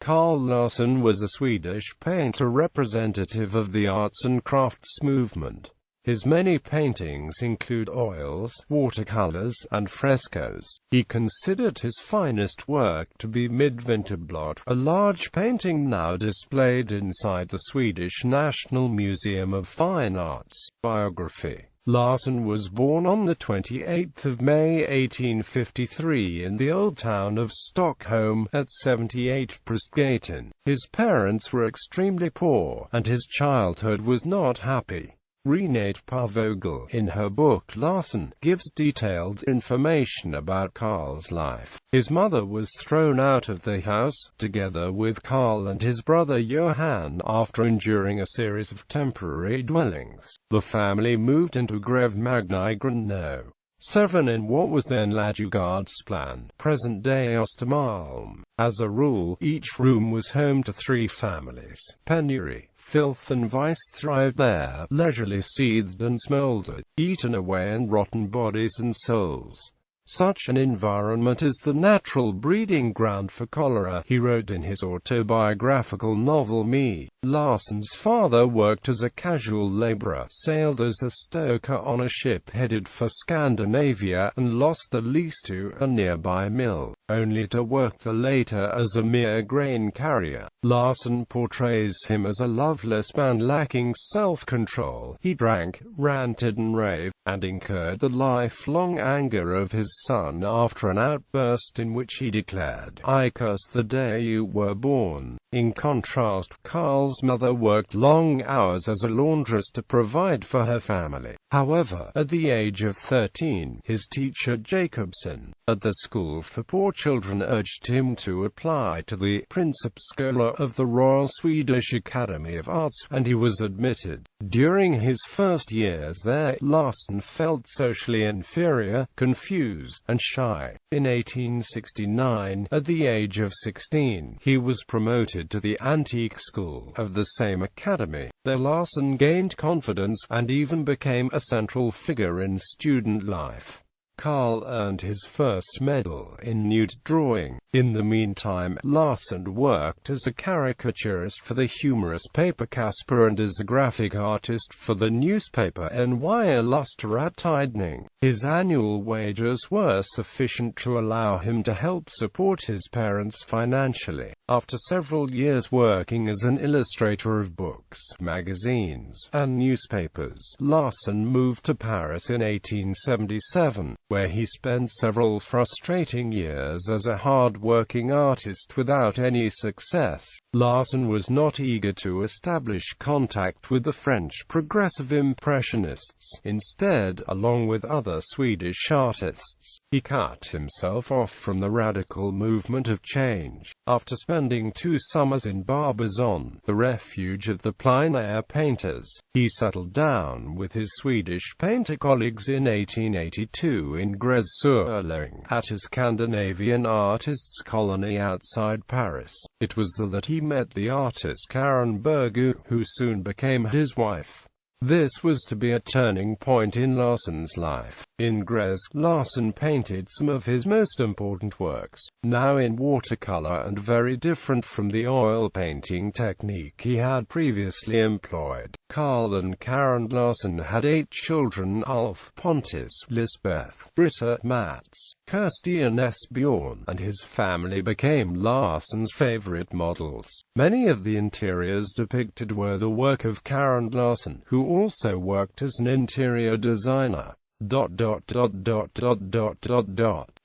Carl Larsson was a Swedish painter representative of the arts and crafts movement. His many paintings include oils, watercolors, and frescoes. He considered his finest work to be Midvinterblot, a large painting now displayed inside the Swedish National Museum of Fine Arts. Biography. Larsson was born on the 28th of May 1853 in the old town of Stockholm, at 78 Prästgatan. His parents were extremely poor, and his childhood was not happy. Renate Parvogel, in her book Larsson, gives detailed information about Carl's life. His mother was thrown out of the house, together with Carl and his brother Johan, after enduring a series of temporary dwellings. The family moved into Grev Magnigran No. 7 in what was then Ladugårdsplan, present-day Östermalm. As a rule, each room was home to 3 families. Penury, filth and vice thrived there, leisurely seethed and smoldered, eaten away in rotten bodies and souls. Such an environment is the natural breeding ground for cholera, he wrote in his autobiographical novel Me. Larsson's father worked as a casual laborer, sailed as a stoker on a ship headed for Scandinavia, and lost the lease to a nearby mill, only to work there later as a mere grain carrier. Larsson portrays him as a loveless man lacking self-control. He drank, ranted and raved, and incurred the lifelong anger of his son after an outburst in which he declared, "I curse the day you were born." In contrast, Carl's mother worked long hours as a laundress to provide for her family. However, at the age of 13, his teacher Jacobson, at the School for Poor Children, urged him to apply to the Principskola of the Royal Swedish Academy of Arts, and he was admitted. During his first years there, Larsson felt socially inferior, confused, and shy. In 1869, at the age of 16, he was promoted to the Antique School of the same academy. There Larsson gained confidence, and even became a central figure in student life. Carl earned his first medal in nude drawing. In the meantime, Larsson worked as a caricaturist for the humorous paper Casper and as a graphic artist for the newspaper Nya Illustratidning. His annual wages were sufficient to allow him to help support his parents financially. After several years working as an illustrator of books, magazines, and newspapers, Larsson moved to Paris in 1877, where he spent several frustrating years as a hard-working artist without any success. Larsson was not eager to establish contact with the French Progressive Impressionists. Instead, along with other Swedish artists, he cut himself off from the radical movement of change. After spending 2 summers in Barbizon, the refuge of the plein air painters, he settled down with his Swedish painter colleagues in 1882 in Grez-sur-Lering, at a Scandinavian artists' colony outside Paris. It was there that he met the artist Karen Bergu, who soon became his wife. This was to be a turning point in Larsson's life. In Grez, Larsson painted some of his most important works, now in watercolor and very different from the oil painting technique he had previously employed. Carl and Karen Larsson had 8 children: Ulf, Pontus, Lisbeth, Britta, Mats, Kirsty and Esbjorn, and his family became Larsson's favorite models. Many of the interiors depicted were the work of Karen Larsson, who also worked as an interior designer.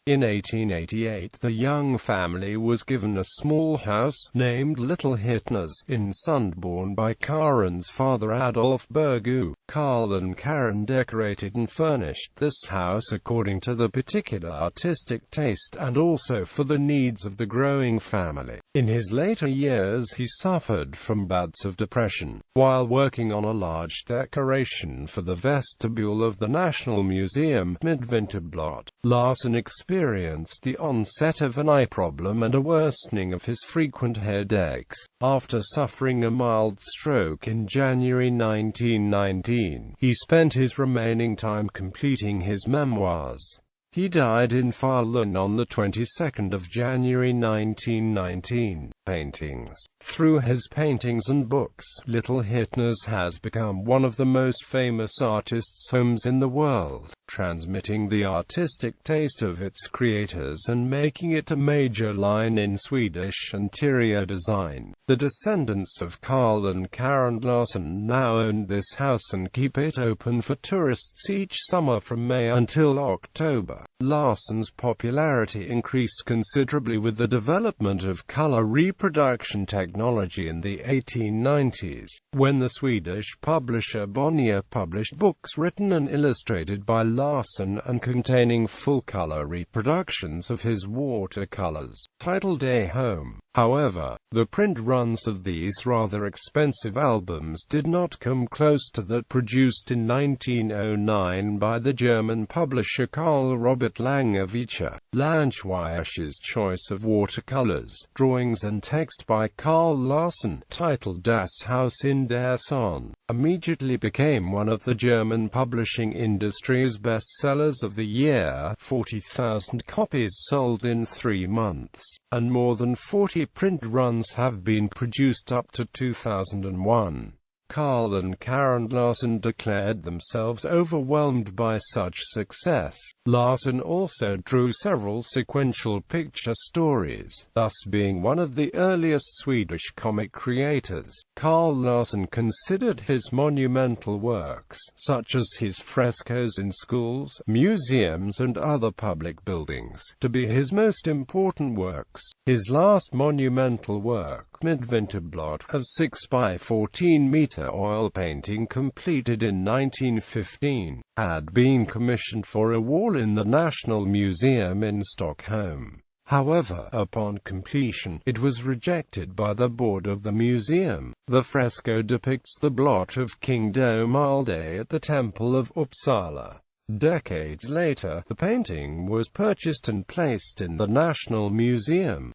In 1888, the young family was given a small house, named Little Hittners, in Sundborn by Karen's father Adolf Bergu. Carl and Karen decorated and furnished this house according to the particular artistic taste and also for the needs of the growing family. In his later years he suffered from bouts of depression. While working on a large decoration for the vestibule of the National Museum, Midvinterblot, Larsson experienced the onset of an eye problem and a worsening of his frequent headaches. After suffering a mild stroke in January 1919, he spent his remaining time completing his memoirs. He died in Falun on the 22nd of January 1919. paintings. Through his paintings and books, Little Hittner's has become one of the most famous artists' homes in the world, transmitting the artistic taste of its creators and making it a major line in Swedish interior design. The descendants of Carl and Karen Larsson now own this house and keep it open for tourists each summer from May until October. Larsson's popularity increased considerably with the development of color reproduction technology in the 1890s, when the Swedish publisher Bonnier published books written and illustrated by Larsson and containing full-color reproductions of his watercolors, titled A Home. However, the print runs of these rather expensive albums did not come close to that produced in 1909 by the German publisher Karl Robert Langewiesche. Langewiesche's choice of watercolors, drawings and text by Carl Larsson, titled Das Haus in der Sonne, immediately became one of the German publishing industry's bestsellers of the year. 40,000 copies sold in 3 months, and more than 40 print runs have been produced up to 2001. Carl and Karen Larsson declared themselves overwhelmed by such success. Larsson also drew several sequential picture stories, thus being one of the earliest Swedish comic creators. Carl Larsson considered his monumental works, such as his frescoes in schools, museums and other public buildings, to be his most important works. His last monumental work, Midvinterblot, of 6 by 14 meter oil painting completed in 1915, had been commissioned for a wall in the National Museum in Stockholm. However, upon completion, it was rejected by the board of the museum. The fresco depicts the blot of King Domalde at the Temple of Uppsala. Decades later, the painting was purchased and placed in the National Museum.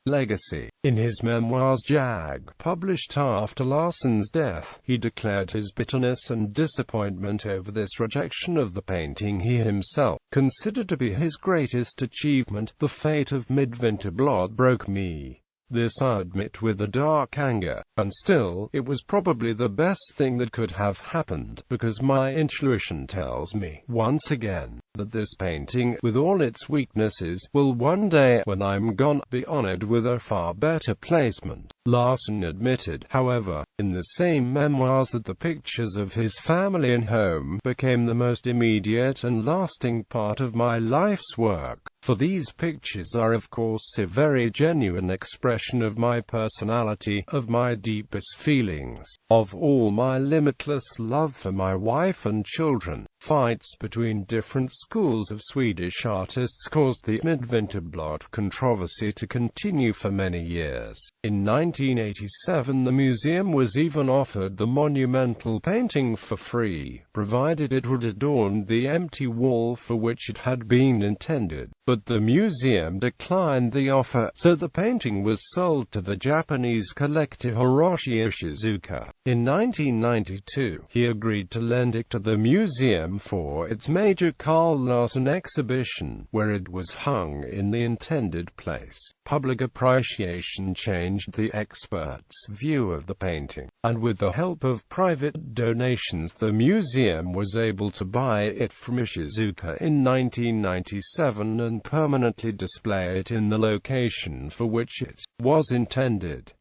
Legacy. In his memoirs Jag, published after Larsson's death, he declared his bitterness and disappointment over this rejection of the painting he himself considered to be his greatest achievement. The fate of Midvinterblot broke me. This I admit with a dark anger, and still, it was probably the best thing that could have happened, because my intuition tells me, once again, that this painting, with all its weaknesses, will one day, when I'm gone, be honored with a far better placement. Larsson admitted, however, in the same memoirs that the pictures of his family and home became the most immediate and lasting part of my life's work. For these pictures are of course a very genuine expression of my personality, of my deepest feelings, of all my limitless love for my wife and children. Fights between different schools of Swedish artists caused the Midvinterblot controversy to continue for many years. In 1987 the museum was even offered the monumental painting for free, provided it would adorn the empty wall for which it had been intended. But the museum declined the offer, so the painting was sold to the Japanese collector Hiroshi Ishizuka. In 1992, he agreed to lend it to the museum for its major Carl Larsson exhibition, where it was hung in the intended place. Public appreciation changed the experts' view of the painting, and with the help of private donations the museum was able to buy it from Ishizuka in 1997 and permanently display it in the location for which it was intended.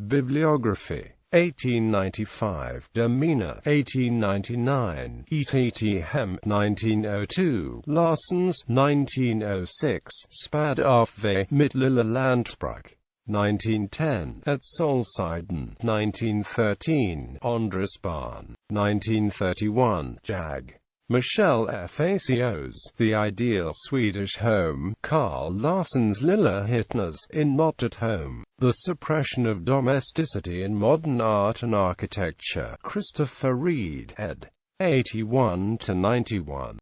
Bibliography 1895, Demina, 1899, Hem, 1902, Larssons, 1906, Spad af ve mitt lilla lantbruk, 1910, at Solsiden, 1913, Andresbarn, 1931, Jag. Michel Facos, The Ideal Swedish Home, Carl Larsson's Lilla Hittner's, in Not at Home, The Suppression of Domesticity in Modern Art and Architecture, Christopher Reed, ed. 81-91.